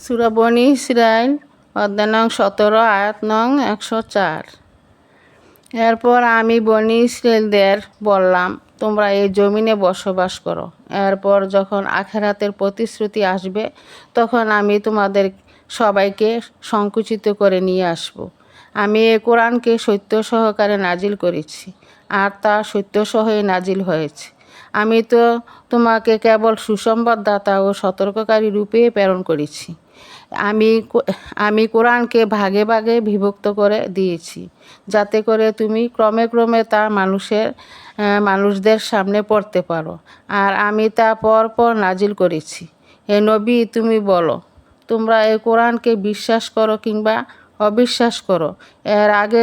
সূরা বনী ইসরাইল অধ্যায় নং 17 আয়াত নং 104। এরপর আমি বনী ইসরাইলদের বললাম, তোমরা এই জমিনে বসবাস করো। এরপর যখন আখিরাতের প্রতিশ্রুতি আসবে, তখন আমি তোমাদের সবাইকে সংকুচিত করে নিয়ে আসব। আমি এই কোরআনকে সত্য সহকারে নাজিল করেছি, আর তা সত্য সহই নাজিল হয়েছে। আমি তো তোমাকে কেবল সুসংবাদদাতা ও সতর্ককারী রূপে প্রেরণ করেছি। আমি কোরআনকে ভাগে ভাগে বিভক্ত করে দিয়েছি, যাতে করে তুমি ক্রমে ক্রমে তা মানুষদের সামনে পড়তে পারো। আর আমি তা পর নাজিল করেছি। হে নবী, তুমি বলো, তোমরা এই কোরআনকে বিশ্বাস করো কিংবা অবিশ্বাস করো। এর আগে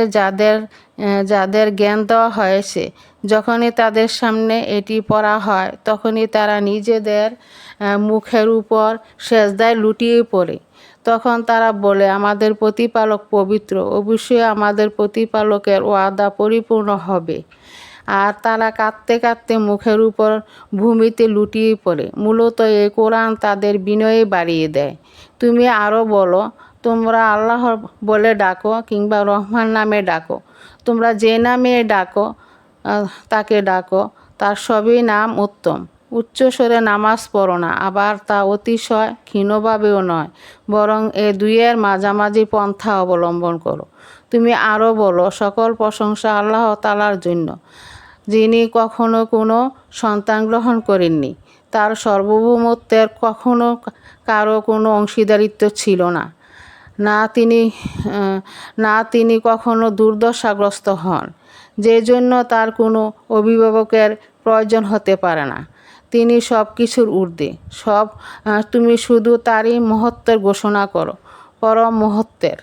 যাদের জ্ঞান দেওয়া হয়েছে, যখনই তাদের সামনে এটি পড়া হয়, তখনই তারা নিজেদের মুখের উপর সেজদায় লুটিয়ে পড়ে। তখন তারা বলে, আমাদের প্রতিপালক পবিত্র, অবশ্যই আমাদের প্রতিপালকের ওয়াদা পরিপূর্ণ হবে। আর তারা কাঁদতে কাঁদতে মুখের উপর ভূমিতে লুটিয়ে পড়ে। মূলত এই কোরআন তাদের বিনয়ে বাড়িয়ে দেয়। তুমি আরও বলো, তোমরা আল্লাহ বলে ডাকো কিংবা রহমান নামে ডাকো। তোমরা যে নামে ডাকো তাকে ডাকো, তার সবই নাম উত্তম। উচ্চস্বরে নামাজ পড়ো না, আবার তা অতিশয় ক্ষীণভাবেও নয়, বরং এ দুইয়ের মাঝামাঝি পন্থা অবলম্বন করো। তুমি আরও বলো, সকল প্রশংসা আল্লাহ তাআলার জন্য, যিনি কখনো কোনো সন্তান গ্রহণ করেননি। তার সার্বভৌমত্বের কখনো কারো কোনো অংশীদারিত্ব ছিল না। না তিনি কখনো দুর্দশাগ্রস্ত হন, যে জন্য তার কোনো অভিভাবকের প্রয়োজন হতে পারে না। তিনি সব কিছুর ঊর্ধ্বে। তুমি শুধু তারই মহত্বের ঘোষণা করো, পরম মহত্বের।